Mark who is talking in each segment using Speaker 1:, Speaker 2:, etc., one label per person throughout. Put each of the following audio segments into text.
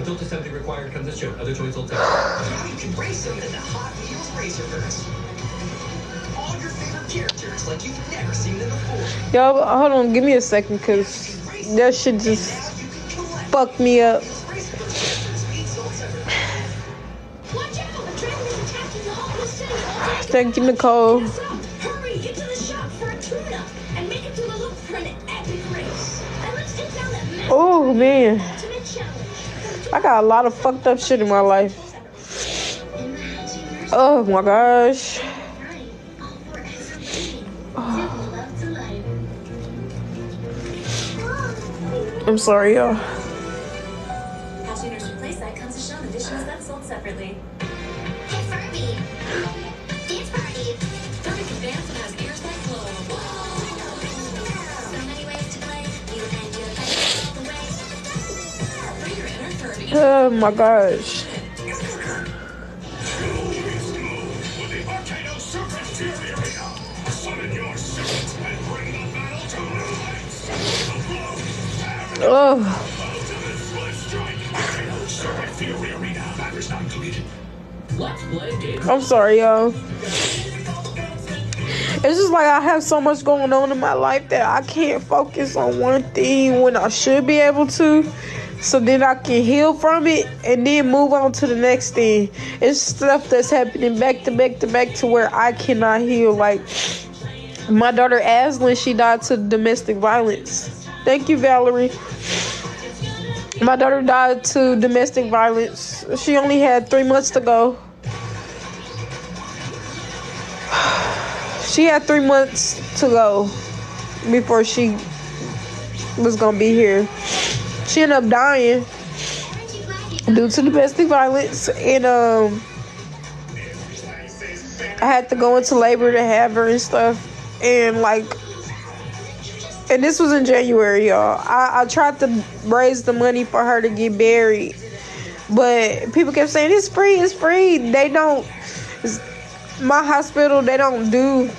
Speaker 1: Adult assembly required. Comes as shown. Other choice will take.
Speaker 2: Now you can race them in the Hot Wheels Racerverse. All your favorite characters like you've never seen them before.
Speaker 3: Yo, hold on, give me a second, cause that shit just fucked me up. Thank you, Nicole.
Speaker 4: Hurry, get to the shop for a tune-up and make it to the loop for an epic race. And let's take down that massive
Speaker 3: Oh man,
Speaker 4: ultimate challenge.
Speaker 3: I got a lot of fucked up shit in my life. Oh my gosh. I'm sorry, y'all.
Speaker 5: How tuners replace that comes as shown. Additions that's sold separately.
Speaker 4: Hey, Furby. Dance party.
Speaker 5: Furby can dance and has ears that glow.
Speaker 4: So many ways to play. You and your friends all the way.
Speaker 5: Bring your inner Furby.
Speaker 3: Oh my gosh. Oh. I'm sorry, y'all. It's just like I have so much going on in my life that I can't focus on one thing when I should be able to. So then I can heal from it and then move on to the next thing. It's stuff that's happening back to back to back to where I cannot heal. Like my daughter Ashlyn, she died to domestic violence. Thank you, Valerie. My daughter died to domestic violence. She only had 3 months to go. She had 3 months to go before she was gonna be here. She ended up dying due to domestic violence, and I had to go into labor to have her and stuff, and this was in January, y'all. I tried to raise the money for her to get buried, but people kept saying it's free, it's free. They don't. My hospital, they don't do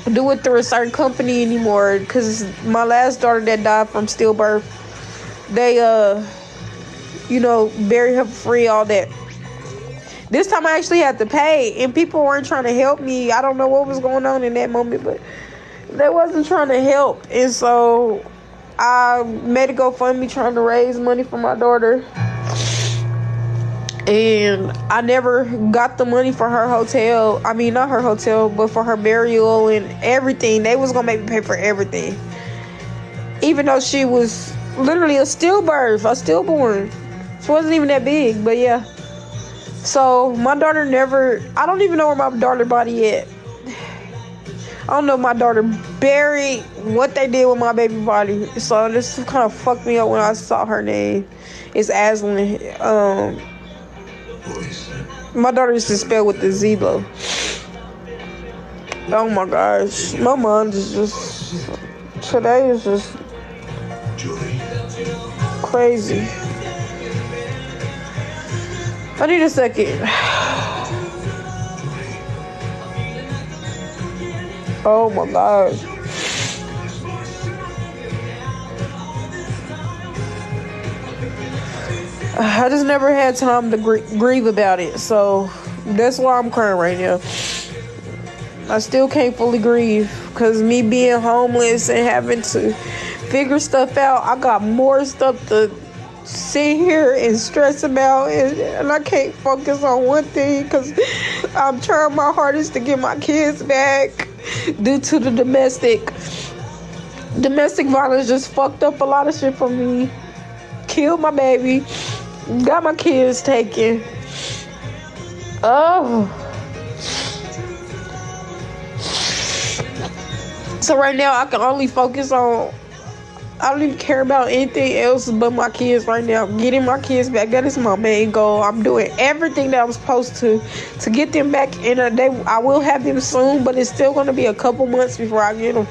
Speaker 3: it through a certain company anymore, because my last daughter that died from stillbirth, they bury her for free, all that. This time I actually had to pay, and people weren't trying to help me. I don't know what was going on in that moment, but they wasn't trying to help. And so I made a GoFundMe trying to raise money for my daughter, and I never got the money for her hotel. I mean, not her hotel, but for her burial and everything. They was gonna make me pay for everything, even though she was literally a stillborn. She wasn't even that big, but yeah. So my daughter I don't even know where my daughter body at. I don't know if my daughter buried, what they did with my baby body. So this kind of fucked me up when I saw her name. It's Ashlyn. My daughter used to spell with the Z though. Oh my gosh. My mind is just, today is just crazy. I need a second. Oh my gosh. I just never had time to grieve about it. So that's why I'm crying right now. I still can't fully grieve because me being homeless and having to figure stuff out, I got more stuff to sit here and stress about, and I can't focus on one thing because I'm trying my hardest to get my kids back due to the domestic violence. Just fucked up a lot of shit for me, killed my baby, got my kids taken. So right now I can only focus on, I don't even care about anything else but my kids right now. Getting my kids back, that is my main goal. I'm doing everything that I'm supposed to get them back in a day. I will have them soon, but it's still going to be a couple months before I get them.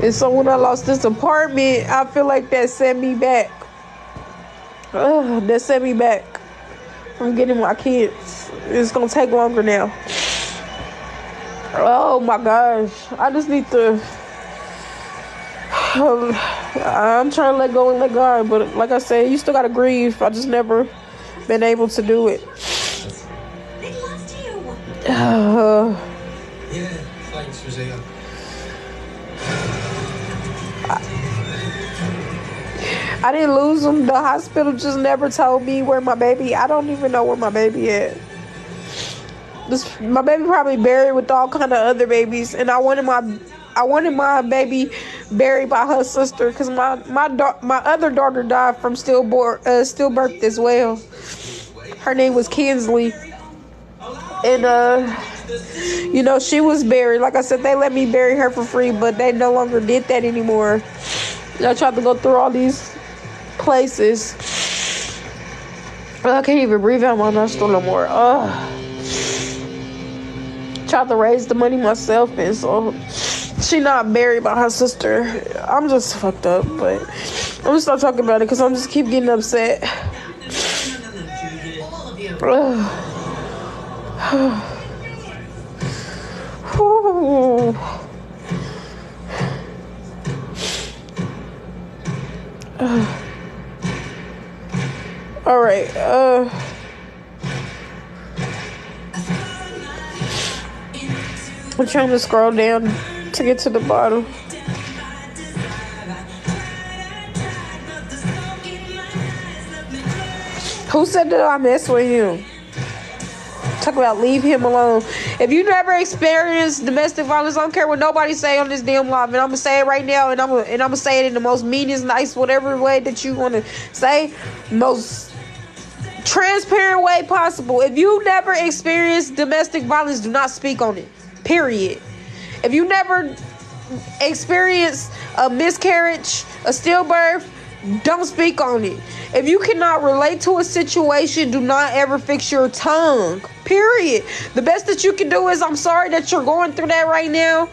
Speaker 3: And so when I lost this apartment, I feel like that set me back. That set me back from getting my kids. It's gonna take longer now. Oh my gosh. I just need to I'm trying to let go and let God, but like I said, you still gotta grieve. I just never been able to do it.
Speaker 4: They lost you.
Speaker 1: Yeah, thanks, Rosita.
Speaker 3: I didn't lose him. The hospital just never told me where my baby. I don't even know where my baby at. My baby probably buried with all kind of other babies, and I wanted my baby buried by her sister because my other daughter died from stillbirth as well. Her name was Kinsley, and she was buried. Like I said, they let me bury her for free, but they no longer did that anymore. I tried to go through all these places. I can't even breathe out my nostril no more. Tried to raise the money myself, and so she not buried by her sister. I'm just fucked up, but I'm gonna stop talking about it because I'm just keep getting upset. All right. I'm trying to scroll down to get to the bottom. Who said that I mess with him? Talk about leave him alone. If you never experienced domestic violence, I don't care what nobody say on this damn live, and I'm gonna say it right now, and I'm gonna say it in the most meanest, nice, whatever way that you want to say, most transparent way possible. If you never experienced domestic violence, do not speak on it. Period. If you never experienced a miscarriage, a stillbirth, don't speak on it. If you cannot relate to a situation, do not ever fix your tongue. Period. The best that you can do is, I'm sorry that you're going through that right now,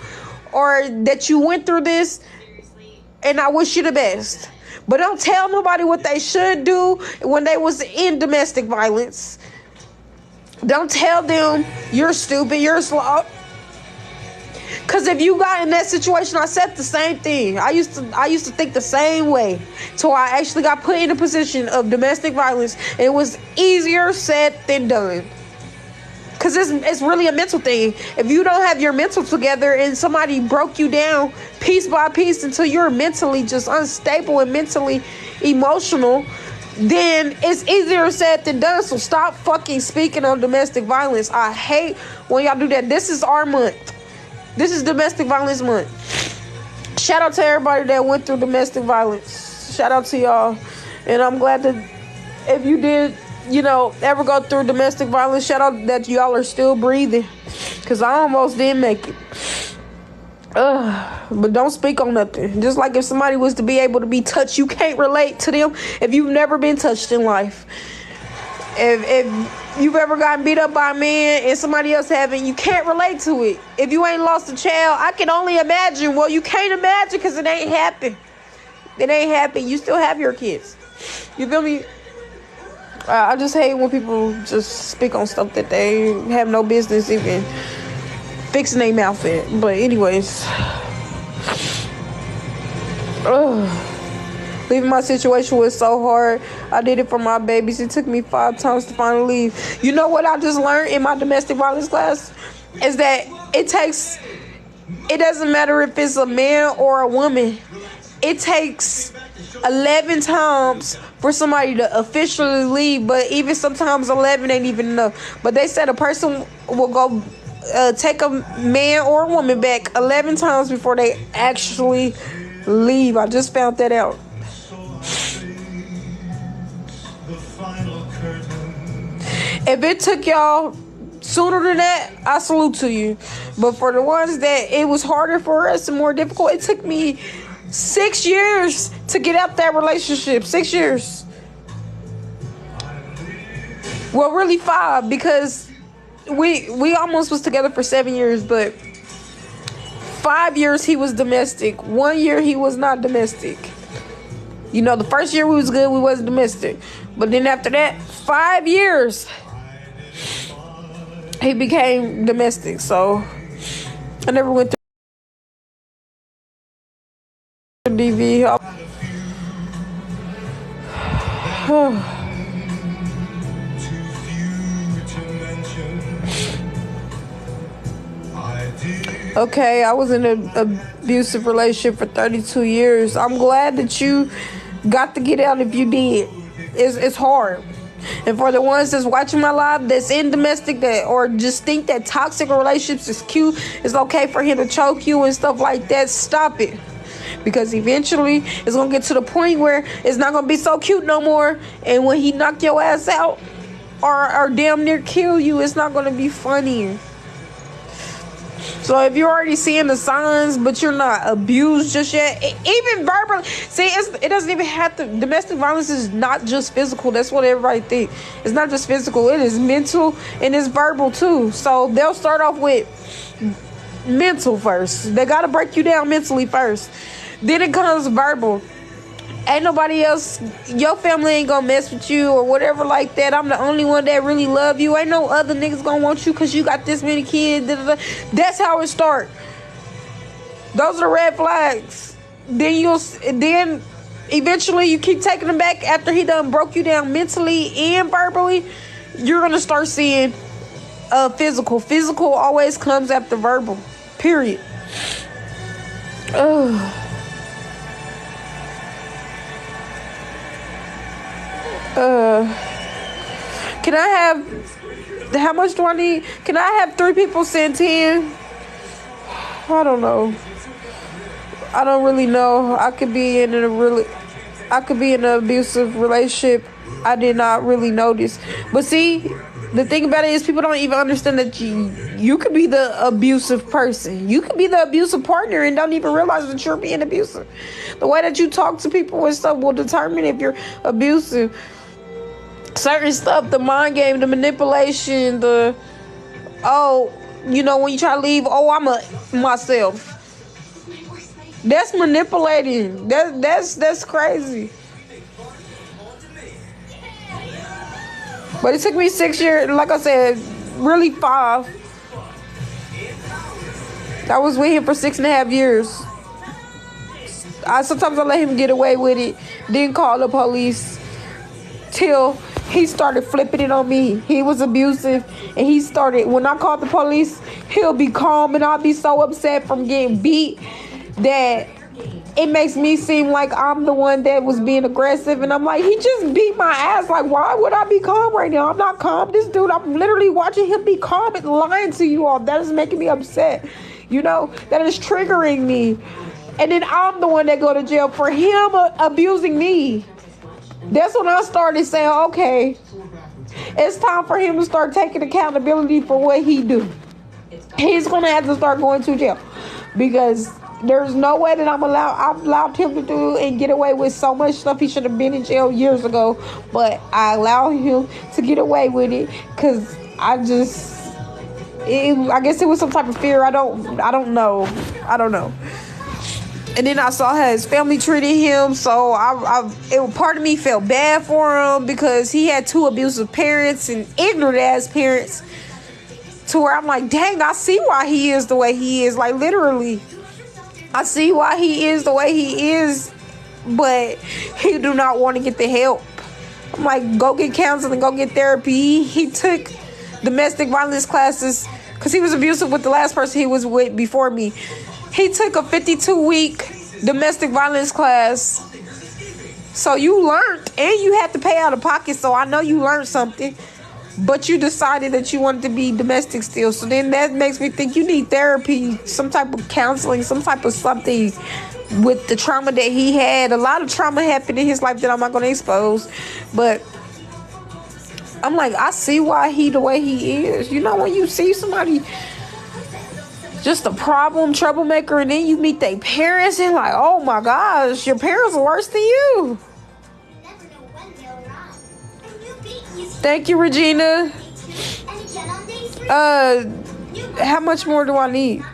Speaker 3: or that you went through this, and I wish you the best. But don't tell nobody what they should do when they was in domestic violence. Don't tell them you're stupid, you're slow. Because if you got in that situation, I said the same thing. I used to think the same way. So I actually got put in a position of domestic violence. And it was easier said than done. Because it's really a mental thing. If you don't have your mental together and somebody broke you down piece by piece until you're mentally just unstable and mentally emotional, then it's easier said than done. So stop fucking speaking on domestic violence. I hate when y'all do that. This is our month. This is Domestic Violence Month. Shout out to everybody that went through domestic violence. Shout out to y'all. And I'm glad that if you did, ever go through domestic violence, shout out that y'all are still breathing. Because I almost didn't make it. But don't speak on nothing. Just like if somebody was to be able to be touched, you can't relate to them if you've never been touched in life. If you've ever gotten beat up by a man and somebody else haven't, you can't relate to it. If you ain't lost a child, I can only imagine. Well, you can't imagine because it ain't happened. It ain't happened. You still have your kids. You feel me? I just hate when people just speak on stuff that they have no business even fixing their mouth at. But anyways, leaving my situation was so hard. I did it for my babies. It took me 5 times to finally leave. You know what I just learned in my domestic violence class? Is that it doesn't matter if it's a man or a woman. It takes 11 times for somebody to officially leave, but even sometimes 11 ain't even enough. But they said a person will go take a man or a woman back 11 times before they actually leave. I just found that out. If it took y'all sooner than that, I salute to you. But for the ones that it was harder for us and more difficult, it took me 6 years to get out that relationship. 6 years. Well, really 5, because we almost was together for 7 years, but 5 years he was domestic. 1 year he was not domestic. The first year we was good, we wasn't domestic. But then after that, 5 years he became domestic. So I never went through DV. Okay, I was in an abusive relationship for 32 years. I'm glad that you got to get out if you did. It's hard. And for the ones that's watching my live that's in domestic that or just think that toxic relationships is cute, it's okay for him to choke you and stuff like that, stop it. Because eventually it's gonna get to the point where it's not gonna be so cute no more. And when he knock your ass out or damn near kill you, it's not gonna be funny. So if you're already seeing the signs, but you're not abused just yet, even verbally, see, it doesn't even have to. Domestic violence is not just physical. That's what everybody think. It's not just physical. It is mental and it's verbal too. So they'll start off with mental first. They gotta break you down mentally first. Then it comes verbal. Ain't nobody else, your family ain't gonna mess with you or whatever like that. I'm the only one that really love you. Ain't no other niggas gonna want you because you got this many kids. That's how it start. Those are the red flags. Then eventually you keep taking them back after he done broke you down mentally and verbally. You're gonna start seeing physical. Physical always comes after verbal. Period. Ugh. Can I have, how much do I need? Can I have 3 people send 10? I don't know. I don't really know. I could be in an abusive relationship. I did not really notice. But see, the thing about it is people don't even understand that you could be the abusive person. You could be the abusive partner and don't even realize that you're being abusive. The way that you talk to people and stuff will determine if you're abusive. Certain stuff, the mind game, the manipulation, when you try to leave, I'm myself. That's manipulating. That's crazy. But it took me 6 years, like I said, really 5. I was with him for 6.5 years. Sometimes I let him get away with it, didn't call the police till he started flipping it on me. He was abusive, and when I called the police, he'll be calm, and I'll be so upset from getting beat that it makes me seem like I'm the one that was being aggressive. And I'm like, he just beat my ass. Like, why would I be calm right now? I'm not calm. This dude, I'm literally watching him be calm and lying to you all. That is making me upset. That is triggering me. And then I'm the one that go to jail for him abusing me. That's when I started saying, okay, it's time for him to start taking accountability for what he do. He's going to have to start going to jail because there's no way that I've allowed him to do and get away with so much stuff. He should have been in jail years ago, but I allowed him to get away with it because I guess it was some type of fear. I don't know. And then I saw how his family treated him, so part of me felt bad for him because he had 2 abusive parents and ignorant ass parents. To where I'm like, dang, I see why he is the way he is. Like, literally, I see why he is the way he is, but he do not want to get the help. I'm like, go get counseling, go get therapy. He took domestic violence classes because he was abusive with the last person he was with before me. He took a 52-week domestic violence class. So you learned, and you had to pay out of pocket. So I know you learned something, but you decided that you wanted to be domestic still. So then that makes me think you need therapy, some type of counseling, some type of something with the trauma that he had. A lot of trauma happened in his life that I'm not going to expose. But I'm like, I see why he the way he is. When you see somebody just a problem, troublemaker, and then you meet their parents and like, oh my gosh, your parents are worse than you. Thank you, Regina. How much more do I need?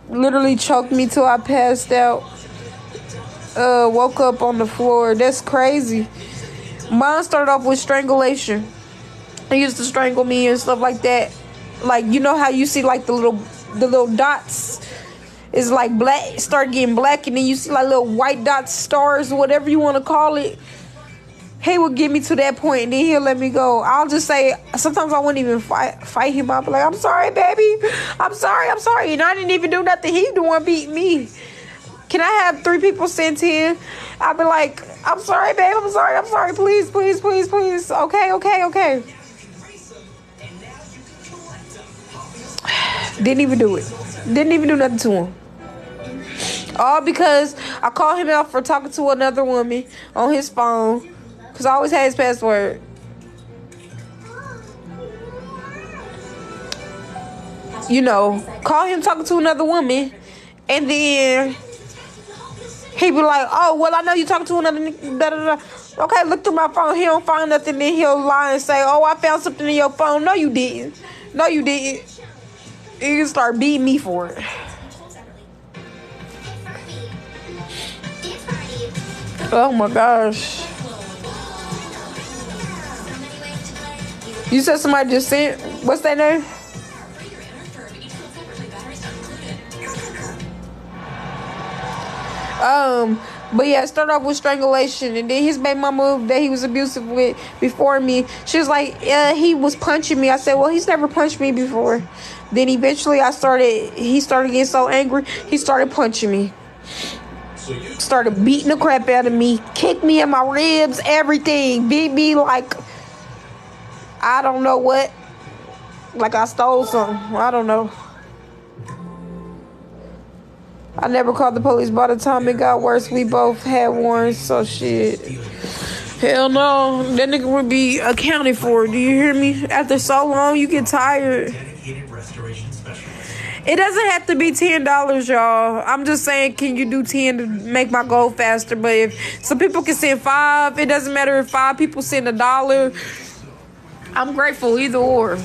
Speaker 3: Literally choked me till I passed out. Woke up on the floor. That's crazy. Mine started off with strangulation. He used to strangle me and stuff like that. Like, you know how you see like the little dots is like black, start getting black, and then you see like little white dots, stars, whatever you want to call it. He would get me to that point, and then he'll let me go. I'll just say, sometimes I wouldn't even fight him. I'll be like, I'm sorry, baby. I'm sorry. And I didn't even do nothing. He the one beat me. Can I have 3 people sent in? I'll be like, I'm sorry, babe. I'm sorry. Please. Okay. Didn't even do it. Didn't even do nothing to him. All because I called him out for talking to another woman on his phone. Because I always had his password. You know, call him talking to another woman. And then he be like, oh, well, I know you talking to another da. Okay, look through my phone. He don't find nothing. Then he'll lie and say, oh, I found something in your phone. No, you didn't. He can start beating me for it. Oh, my gosh. You said somebody just sent, what's that name? But yeah, it started off with strangulation, and then his baby mama that he was abusive with before me, she was like, he was punching me. I said, well, he's never punched me before. Then eventually he started getting so angry, he started punching me. Started beating the crap out of me, kicked me in my ribs, everything, beat me like I don't know what, like I stole something. I don't know. I never called the police. By the time it got worse, we both had warrants, so shit. Hell no. That nigga would be accounted for. Do you hear me? After so long, you get tired. It doesn't have to be $10, y'all. I'm just saying, can you do 10 to make my goal faster? But if some people can send 5, it doesn't matter if 5 people send $1. I'm grateful either or.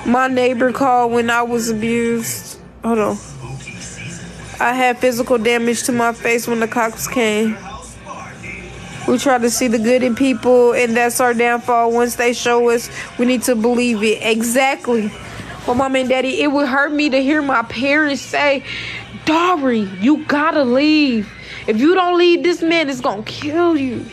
Speaker 3: My neighbor called when I was abused. Hold on. I had physical damage to my face when the cops came. We try to see the good in people, and that's our downfall. Once they show us, we need to believe it. Exactly. Well, mom and daddy, it would hurt me to hear my parents say, Dari, you gotta leave. If you don't leave, this man is gonna kill you.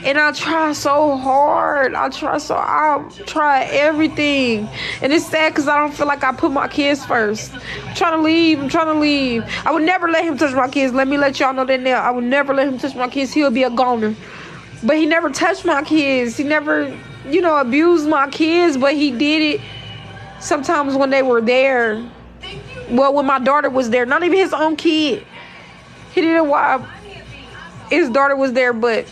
Speaker 3: And I try so hard. I try everything. And it's sad because I don't feel like I put my kids first. I'm trying to leave. I would never let him touch my kids. Let me let y'all know that now. I would never let him touch my kids. He'll be a goner. But he never touched my kids. He never, abused my kids. But he did it sometimes when they were there. Well, when my daughter was there. Not even his own kid. He did it while his daughter was there, but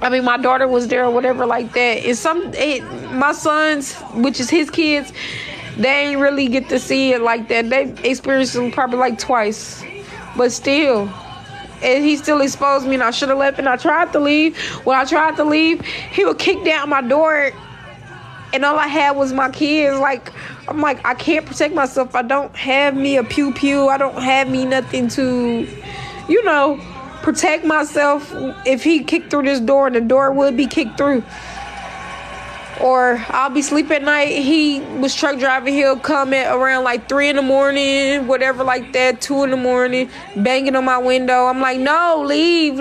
Speaker 3: my daughter was there or whatever like that. My sons, which is his kids, they ain't really get to see it like that. They experienced it probably like twice. But still, and he still exposed me, and I should have left, and I tried to leave. When I tried to leave, he would kick down my door, and all I had was my kids. I'm like, I can't protect myself. I don't have me a pew-pew. I don't have me nothing to, protect myself. If he kicked through this door, the door would be kicked through. Or I'll be sleeping at night. He was truck driving. He'll come at around like 3 a.m, whatever like that, 2 a.m, banging on my window. I'm like, no, leave.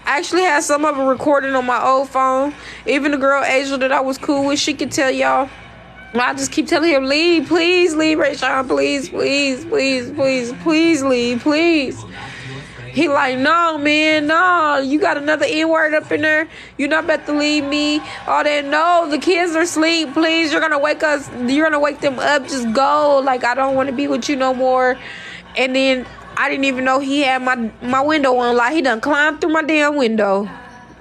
Speaker 3: I actually had some of it recorded on my old phone. Even the girl Angel that I was cool with, she could tell y'all. I just keep telling him, leave, please leave, Rayshawn, please leave, please. He like, no, man, no. You got another N-word up in there. You're not about to leave me. All that. No, the kids are asleep. Please, you're gonna wake us. You're gonna wake them up. Just go. Like, I don't want to be with you no more. And then I didn't even know he had my window on. Like, he done climbed through my damn window.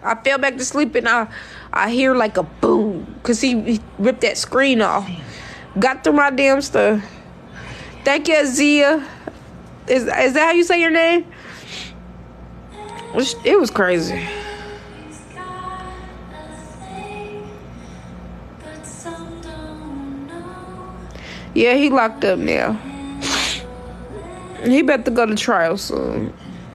Speaker 3: I fell back to sleep, and I hear like a boom, cause he ripped that screen off. Got through my damn stuff. Thank you, Azia. Is that how you say your name? It was crazy. Yeah, he locked up now. He about to go to trial soon.